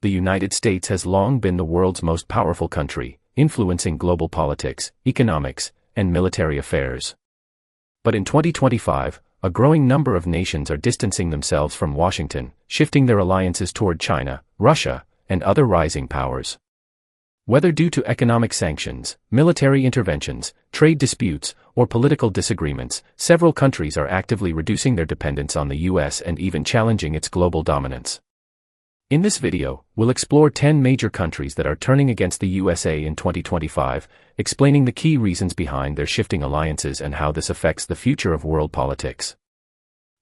The United States has long been the world's most powerful country, influencing global politics, economics, and military affairs. But in 2025, a growing number of nations are distancing themselves from Washington, shifting their alliances toward China, Russia, and other rising powers. Whether due to economic sanctions, military interventions, trade disputes, or political disagreements, several countries are actively reducing their dependence on the US and even challenging its global dominance. In this video, we'll explore 10 major countries that are turning against the USA in 2025, explaining the key reasons behind their shifting alliances and how this affects the future of world politics.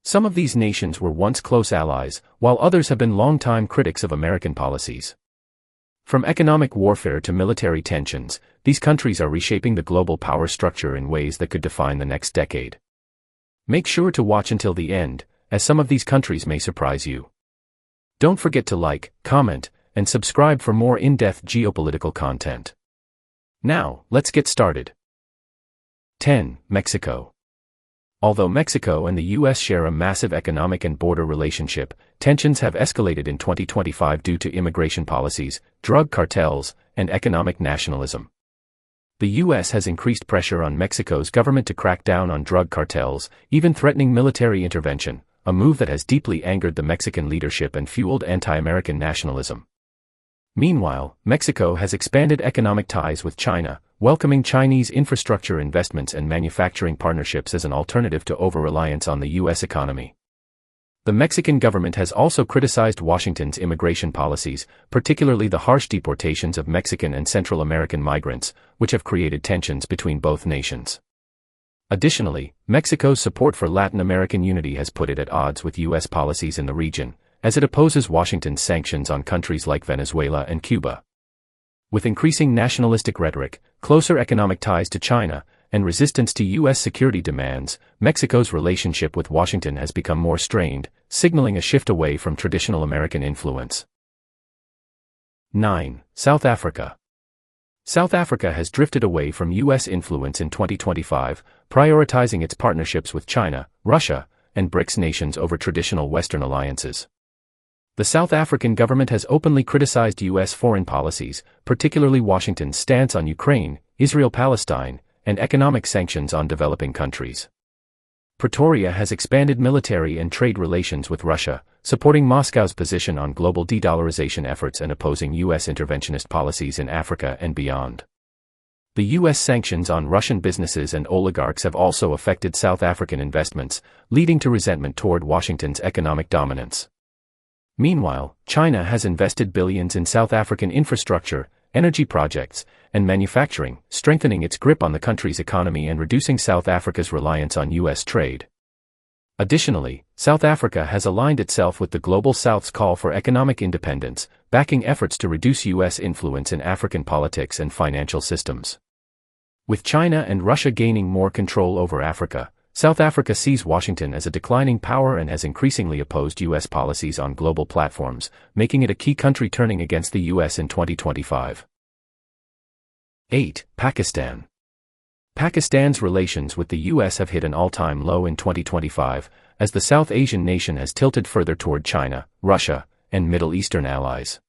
Some of these nations were once close allies, while others have been longtime critics of American policies. From economic warfare to military tensions, these countries are reshaping the global power structure in ways that could define the next decade. Make sure to watch until the end, as some of these countries may surprise you. Don't forget to like, comment, and subscribe for more in-depth geopolitical content. Now, let's get started. 10. Mexico. Although Mexico and the US share a massive economic and border relationship, tensions have escalated in 2025 due to immigration policies, drug cartels, and economic nationalism. The US has increased pressure on Mexico's government to crack down on drug cartels, even threatening military intervention, a move that has deeply angered the Mexican leadership and fueled anti-American nationalism. Meanwhile, Mexico has expanded economic ties with China, welcoming Chinese infrastructure investments and manufacturing partnerships as an alternative to over-reliance on the U.S. economy. The Mexican government has also criticized Washington's immigration policies, particularly the harsh deportations of Mexican and Central American migrants, which have created tensions between both nations. Additionally, Mexico's support for Latin American unity has put it at odds with U.S. policies in the region, as it opposes Washington's sanctions on countries like Venezuela and Cuba. With increasing nationalistic rhetoric, closer economic ties to China, and resistance to U.S. security demands, Mexico's relationship with Washington has become more strained, signaling a shift away from traditional American influence. 9. South Africa. South Africa has drifted away from U.S. influence in 2025, prioritizing its partnerships with China, Russia, and BRICS nations over traditional Western alliances. The South African government has openly criticized U.S. foreign policies, particularly Washington's stance on Ukraine, Israel-Palestine, and economic sanctions on developing countries. Pretoria has expanded military and trade relations with Russia, supporting Moscow's position on global de-dollarization efforts and opposing U.S. interventionist policies in Africa and beyond. The U.S. sanctions on Russian businesses and oligarchs have also affected South African investments, leading to resentment toward Washington's economic dominance. Meanwhile, China has invested billions in South African infrastructure, energy projects, and manufacturing, strengthening its grip on the country's economy and reducing South Africa's reliance on U.S. trade. Additionally, South Africa has aligned itself with the Global South's call for economic independence, backing efforts to reduce U.S. influence in African politics and financial systems. With China and Russia gaining more control over Africa, South Africa sees Washington as a declining power and has increasingly opposed U.S. policies on global platforms, making it a key country turning against the U.S. in 2025. 8. Pakistan. Pakistan's relations with the U.S. have hit an all-time low in 2025, as the South Asian nation has tilted further toward China, Russia, and Middle Eastern allies.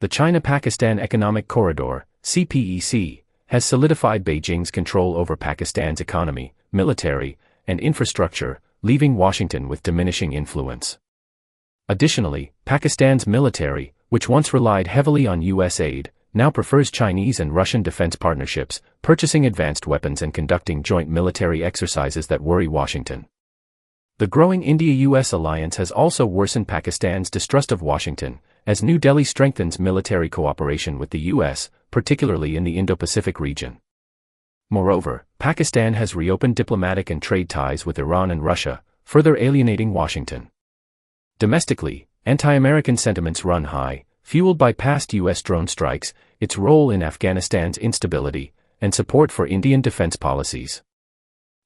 The China-Pakistan Economic Corridor, CPEC, has solidified Beijing's control over Pakistan's economy, military, and infrastructure, leaving Washington with diminishing influence. Additionally, Pakistan's military, which once relied heavily on U.S. aid, now prefers Chinese and Russian defense partnerships, purchasing advanced weapons and conducting joint military exercises that worry Washington. The growing India-US alliance has also worsened Pakistan's distrust of Washington, as New Delhi strengthens military cooperation with the U.S., particularly in the Indo-Pacific region. Moreover, Pakistan has reopened diplomatic and trade ties with Iran and Russia, further alienating Washington. Domestically, anti-American sentiments run high, fueled by past U.S. drone strikes, its role in Afghanistan's instability, and support for Indian defense policies.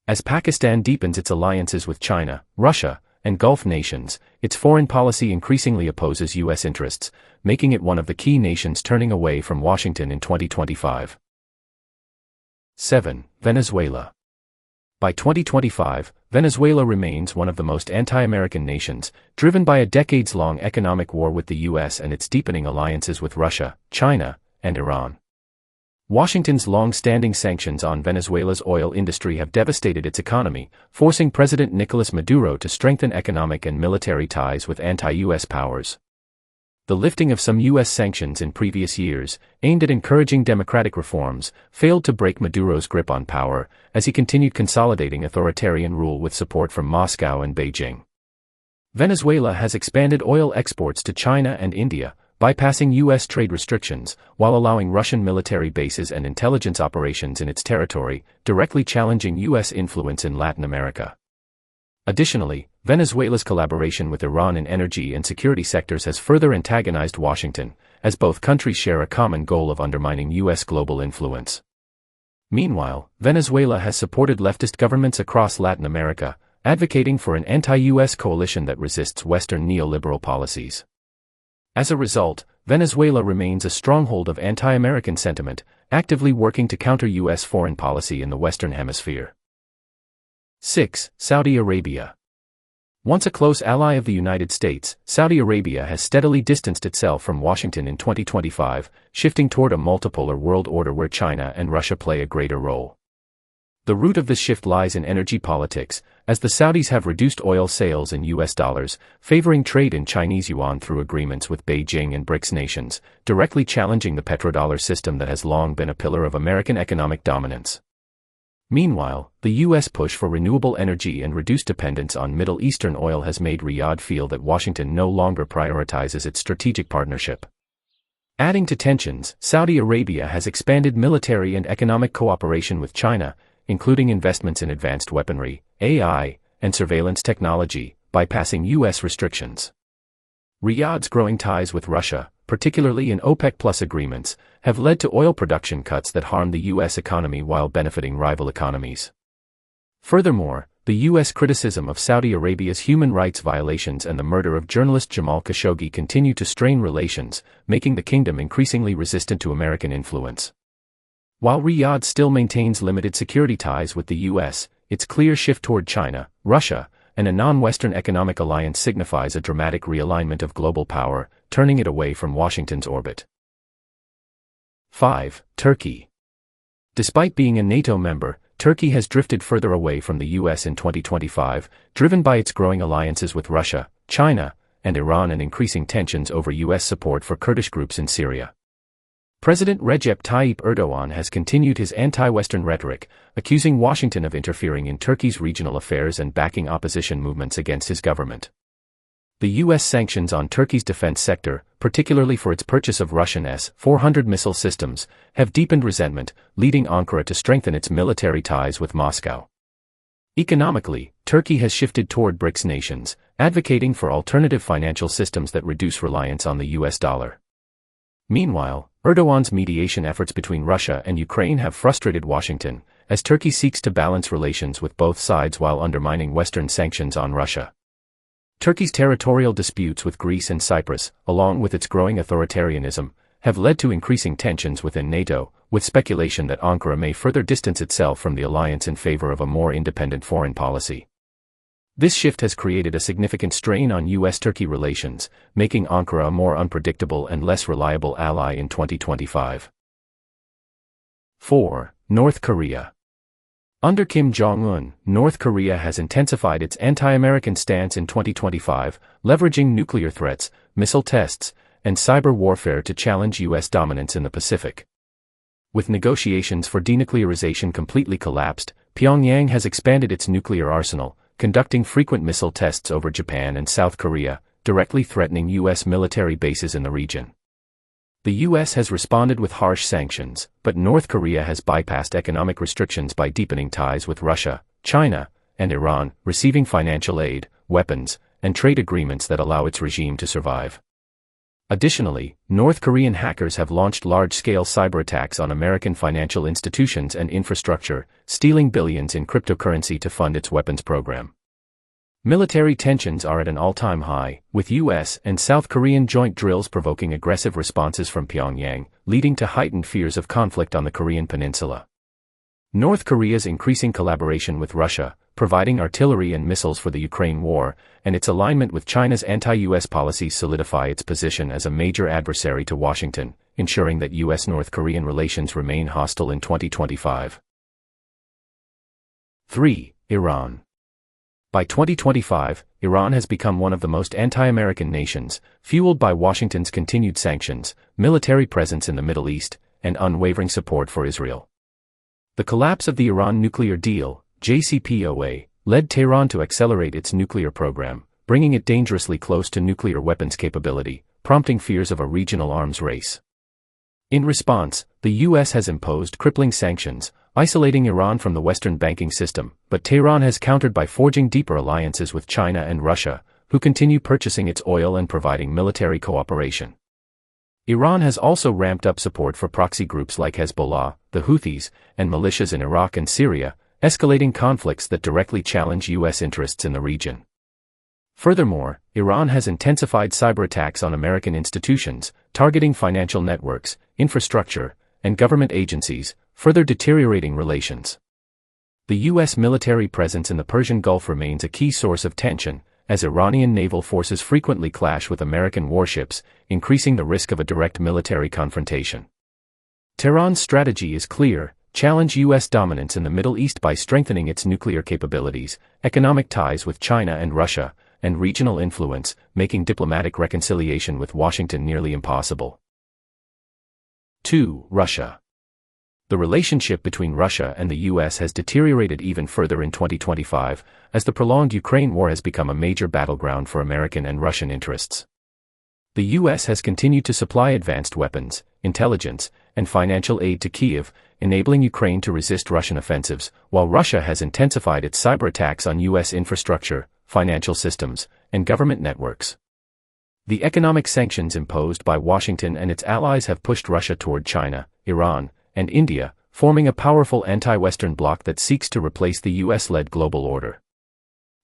As Pakistan deepens its alliances with China, Russia, and Gulf nations, its foreign policy increasingly opposes U.S. interests, making it one of the key nations turning away from Washington in 2025. 7. Venezuela. By 2025, Venezuela remains one of the most anti-American nations, driven by a decades-long economic war with the U.S. and its deepening alliances with Russia, China, and Iran. Washington's long-standing sanctions on Venezuela's oil industry have devastated its economy, forcing President Nicolas Maduro to strengthen economic and military ties with anti-U.S. powers. The lifting of some U.S. sanctions in previous years, aimed at encouraging democratic reforms, failed to break Maduro's grip on power, as he continued consolidating authoritarian rule with support from Moscow and Beijing. Venezuela has expanded oil exports to China and India, bypassing U.S. trade restrictions, while allowing Russian military bases and intelligence operations in its territory, directly challenging U.S. influence in Latin America. Additionally, Venezuela's collaboration with Iran in energy and security sectors has further antagonized Washington, as both countries share a common goal of undermining U.S. global influence. Meanwhile, Venezuela has supported leftist governments across Latin America, advocating for an anti-U.S. coalition that resists Western neoliberal policies. As a result, Venezuela remains a stronghold of anti-American sentiment, actively working to counter U.S. foreign policy in the Western Hemisphere. 6. Saudi Arabia. Once a close ally of the United States, Saudi Arabia has steadily distanced itself from Washington in 2025, shifting toward a multipolar world order where China and Russia play a greater role. The root of this shift lies in energy politics, as the Saudis have reduced oil sales in U.S. dollars, favoring trade in Chinese yuan through agreements with Beijing and BRICS nations, directly challenging the petrodollar system that has long been a pillar of American economic dominance. Meanwhile, the U.S. push for renewable energy and reduced dependence on Middle Eastern oil has made Riyadh feel that Washington no longer prioritizes its strategic partnership. Adding to tensions, Saudi Arabia has expanded military and economic cooperation with China, including investments in advanced weaponry, AI, and surveillance technology, bypassing U.S. restrictions. Riyadh's growing ties with Russia, particularly in OPEC+ agreements, have led to oil production cuts that harm the U.S. economy while benefiting rival economies. Furthermore, the U.S. criticism of Saudi Arabia's human rights violations and the murder of journalist Jamal Khashoggi continue to strain relations, making the kingdom increasingly resistant to American influence. While Riyadh still maintains limited security ties with the U.S., its clear shift toward China, Russia, and a non-Western economic alliance signifies a dramatic realignment of global power, turning it away from Washington's orbit. 5. Turkey. Despite being a NATO member, Turkey has drifted further away from the U.S. in 2025, driven by its growing alliances with Russia, China, and Iran and increasing tensions over U.S. support for Kurdish groups in Syria. President Recep Tayyip Erdogan has continued his anti-Western rhetoric, accusing Washington of interfering in Turkey's regional affairs and backing opposition movements against his government. The U.S. sanctions on Turkey's defense sector, particularly for its purchase of Russian S-400 missile systems, have deepened resentment, leading Ankara to strengthen its military ties with Moscow. Economically, Turkey has shifted toward BRICS nations, advocating for alternative financial systems that reduce reliance on the U.S. dollar. Meanwhile, Erdogan's mediation efforts between Russia and Ukraine have frustrated Washington, as Turkey seeks to balance relations with both sides while undermining Western sanctions on Russia. Turkey's territorial disputes with Greece and Cyprus, along with its growing authoritarianism, have led to increasing tensions within NATO, with speculation that Ankara may further distance itself from the alliance in favor of a more independent foreign policy. This shift has created a significant strain on U.S.-Turkey relations, making Ankara a more unpredictable and less reliable ally in 2025. 4. North Korea. Under Kim Jong-un, North Korea has intensified its anti-American stance in 2025, leveraging nuclear threats, missile tests, and cyber warfare to challenge U.S. dominance in the Pacific. With negotiations for denuclearization completely collapsed, Pyongyang has expanded its nuclear arsenal, conducting frequent missile tests over Japan and South Korea, directly threatening U.S. military bases in the region. The U.S. has responded with harsh sanctions, but North Korea has bypassed economic restrictions by deepening ties with Russia, China, and Iran, receiving financial aid, weapons, and trade agreements that allow its regime to survive. Additionally, North Korean hackers have launched large-scale cyber attacks on American financial institutions and infrastructure, stealing billions in cryptocurrency to fund its weapons program. Military tensions are at an all-time high, with U.S. and South Korean joint drills provoking aggressive responses from Pyongyang, leading to heightened fears of conflict on the Korean peninsula. North Korea's increasing collaboration with Russia, providing artillery and missiles for the Ukraine war, and its alignment with China's anti-US policies solidify its position as a major adversary to Washington, ensuring that US-North Korean relations remain hostile in 2025. 3. Iran. By 2025, Iran has become one of the most anti-American nations, fueled by Washington's continued sanctions, military presence in the Middle East, and unwavering support for Israel. The collapse of the Iran nuclear deal, JCPOA, led Tehran to accelerate its nuclear program, bringing it dangerously close to nuclear weapons capability, prompting fears of a regional arms race. In response, the U.S. has imposed crippling sanctions, isolating Iran from the Western banking system, but Tehran has countered by forging deeper alliances with China and Russia, who continue purchasing its oil and providing military cooperation. Iran has also ramped up support for proxy groups like Hezbollah, the Houthis, and militias in Iraq and Syria, escalating conflicts that directly challenge U.S. interests in the region. Furthermore, Iran has intensified cyber attacks on American institutions, targeting financial networks, infrastructure, and government agencies, further deteriorating relations. The U.S. military presence in the Persian Gulf remains a key source of tension, as Iranian naval forces frequently clash with American warships, increasing the risk of a direct military confrontation. Tehran's strategy is clear: challenge U.S. dominance in the Middle East by strengthening its nuclear capabilities, economic ties with China and Russia, and regional influence, making diplomatic reconciliation with Washington nearly impossible. 2. Russia. The relationship between Russia and the U.S. has deteriorated even further in 2025, as the prolonged Ukraine war has become a major battleground for American and Russian interests. The U.S. has continued to supply advanced weapons, intelligence, and financial aid to Kyiv, enabling Ukraine to resist Russian offensives, while Russia has intensified its cyber attacks on U.S. infrastructure, financial systems, and government networks. The economic sanctions imposed by Washington and its allies have pushed Russia toward China, Iran, and India, forming a powerful anti-Western bloc that seeks to replace the US-led global order.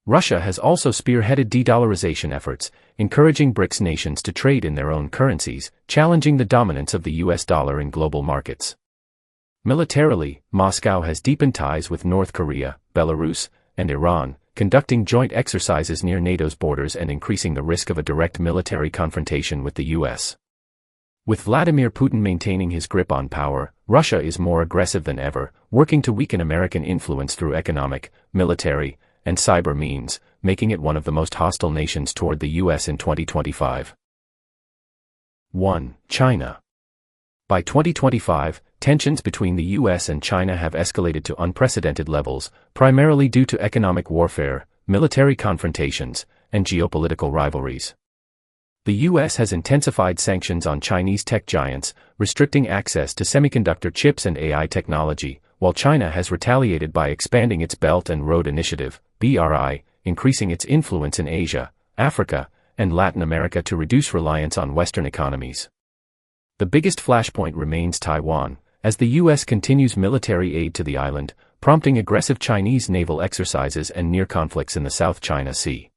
Russia has also spearheaded de-dollarization efforts, encouraging BRICS nations to trade in their own currencies, challenging the dominance of the US dollar in global markets. Militarily, Moscow has deepened ties with North Korea, Belarus, and Iran, conducting joint exercises near NATO's borders and increasing the risk of a direct military confrontation with the US. With Vladimir Putin maintaining his grip on power, Russia is more aggressive than ever, working to weaken American influence through economic, military, and cyber means, making it one of the most hostile nations toward the U.S. in 2025. 1. China. By 2025, tensions between the U.S. and China have escalated to unprecedented levels, primarily due to economic warfare, military confrontations, and geopolitical rivalries. The U.S. has intensified sanctions on Chinese tech giants, restricting access to semiconductor chips and AI technology, while China has retaliated by expanding its Belt and Road Initiative, BRI, increasing its influence in Asia, Africa, and Latin America to reduce reliance on Western economies. The biggest flashpoint remains Taiwan, as the U.S. continues military aid to the island, prompting aggressive Chinese naval exercises and near conflicts in the South China Sea.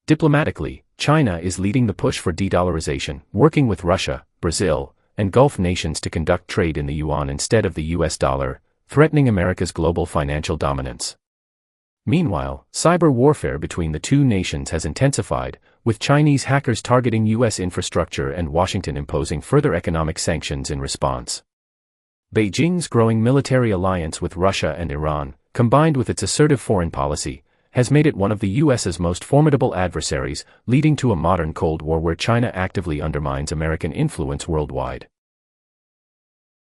Diplomatically, China is leading the push for de-dollarization, working with Russia, Brazil, and Gulf nations to conduct trade in the yuan instead of the US dollar, threatening America's global financial dominance. Meanwhile, cyber warfare between the two nations has intensified, with Chinese hackers targeting US infrastructure and Washington imposing further economic sanctions in response. Beijing's growing military alliance with Russia and Iran, combined with its assertive foreign policy, has made it one of the U.S.'s most formidable adversaries, leading to a modern Cold War where China actively undermines American influence worldwide.